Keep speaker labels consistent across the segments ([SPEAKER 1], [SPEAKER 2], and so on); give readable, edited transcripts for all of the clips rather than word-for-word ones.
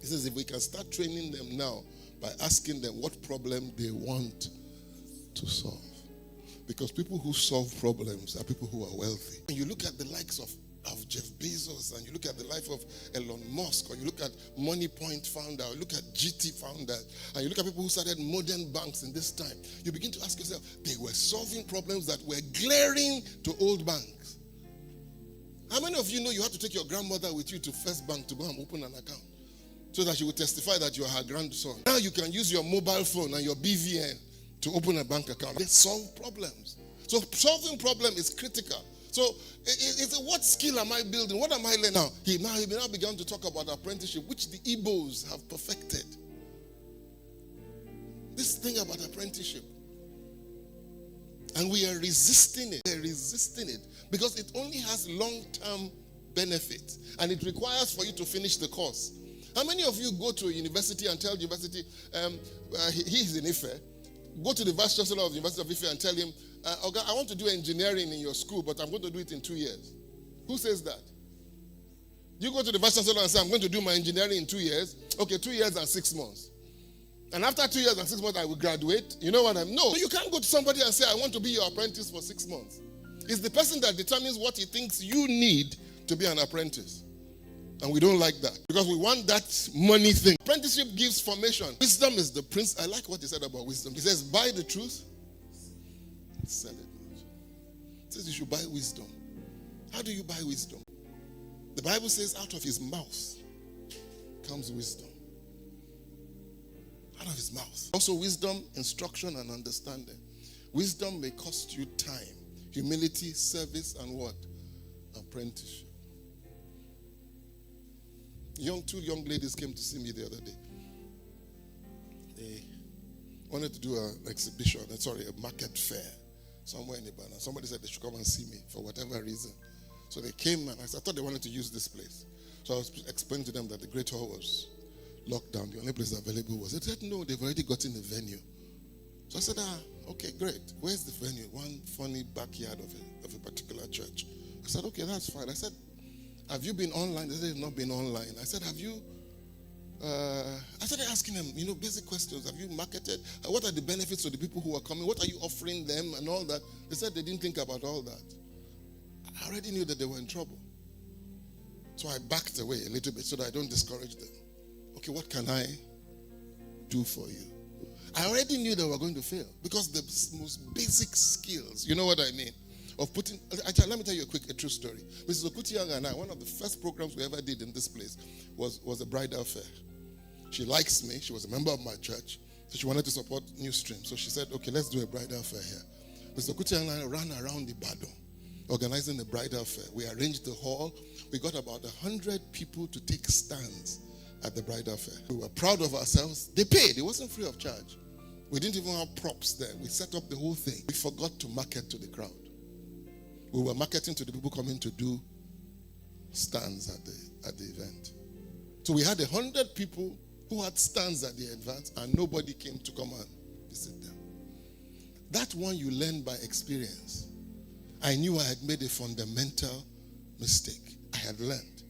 [SPEAKER 1] He says if we can start training them now by asking them what problem they want to solve. Because people who solve problems are people who are wealthy. When you look at the likes of Jeff Bezos, and you look at the life of Elon Musk, or you look at Money Point founder, or you look at GT founder, and you look at people who started modern banks in this time, you begin to ask yourself, they were solving problems that were glaring to old banks. How many of you know you had to take your grandmother with you to First Bank to go and open an account so that she would testify that you are her grandson? Now you can use your mobile phone and your BVN to open a bank account. They solve problems. So solving problem is critical. So it's what skill am I building? What am I learning now? He now began to talk about apprenticeship, which the Igbos have perfected. This thing about apprenticeship. And we are resisting it. We're resisting it because it only has long-term benefits, and it requires for you to finish the course. How many of you go to a university and tell the university, he's in Ife, go to the vice chancellor of the University of Ife and tell him, okay, I want to do engineering in your school, but I'm going to do it in 2 years. Who says that? You go to the vice chancellor and say, I'm going to do my engineering in 2 years. Okay, 2 years and 6 months. And after 2 years and 6 months, I will graduate. You know what I mean? No, you can't go to somebody and say, I want to be your apprentice for 6 months. It's the person that determines what he thinks you need to be an apprentice. And we don't like that because we want that money thing. Apprenticeship gives formation. Wisdom is the prince. I like what he said about wisdom. He says, buy the truth, sell it. He says you should buy wisdom. How do you buy wisdom? The Bible says out of his mouth comes wisdom. Out of his mouth. Also wisdom, instruction, and understanding. Wisdom may cost you time, humility, service, and what? Apprenticeship. Two young ladies came to see me the other day. They wanted to do an exhibition, a market fair somewhere in Ibadan. Somebody said they should come and see me for whatever reason. So they came, and I thought they wanted to use this place. So I was explaining to them that the Great Hall was locked down. The only place available was. They said, no, they've already gotten a venue. So I said, okay, great. Where's the venue? One funny backyard of a particular church. I said, okay, that's fine. I said, have you been online? They said, they've not been online. I said, have you? I started asking them, basic questions. Have you marketed? What are the benefits to the people who are coming? What are you offering them and all that? They said they didn't think about all that. I already knew that they were in trouble. So I backed away a little bit so that I don't discourage them. Okay, what can I do for you? I already knew they were going to fail because the most basic skills, you know what I mean? Of putting, actually, let me tell you a true story. Mrs. Okutiang and I, one of the first programs we ever did in this place was a bridal fair. She likes me. She was a member of my church. So she wanted to support New Stream. So she said, okay, let's do a bridal fair here. Mrs. Okutiang and I ran around Ibadan organizing the bridal fair. We arranged the hall. We got about 100 people to take stands at the bridal fair. We were proud of ourselves. They paid. It wasn't free of charge. We didn't even have props there. We set up the whole thing. We forgot to market to the crowd. We were marketing to the people coming to do stands at the event. So we had 100 people who had stands at the event, and nobody came to come and visit them. That one you learn by experience. I knew I had made a fundamental mistake. I had learned.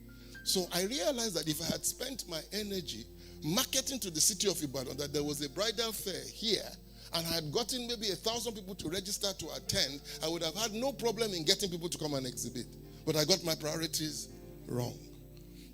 [SPEAKER 1] So I realized that if I had spent my energy marketing to the city of Ibadan that there was a bridal fair here, and I had gotten maybe 1,000 people to register to attend, I would have had no problem in getting people to come and exhibit. But I got my priorities wrong.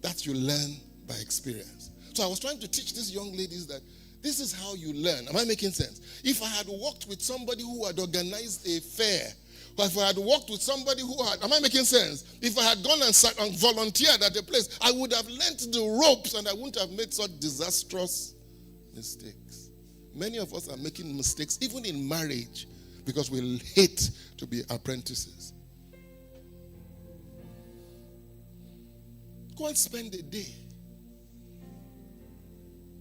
[SPEAKER 1] That you learn by experience. So I was trying to teach these young ladies that this is how you learn. Am I making sense? If I had worked with somebody who had organized a fair, or if I had worked with somebody who had, am I making sense? If I had gone and volunteered at a place, I would have learned the ropes and I wouldn't have made such disastrous mistakes. Many of us are making mistakes, even in marriage, because we hate to be apprentices. Go and spend a day.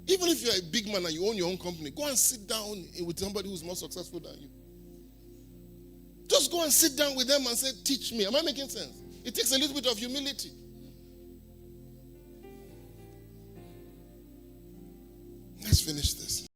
[SPEAKER 1] Even if you're a big man and you own your own company, go and sit down with somebody who's more successful than you. Just go and sit down with them and say, teach me. Am I making sense? It takes a little bit of humility. Let's finish this.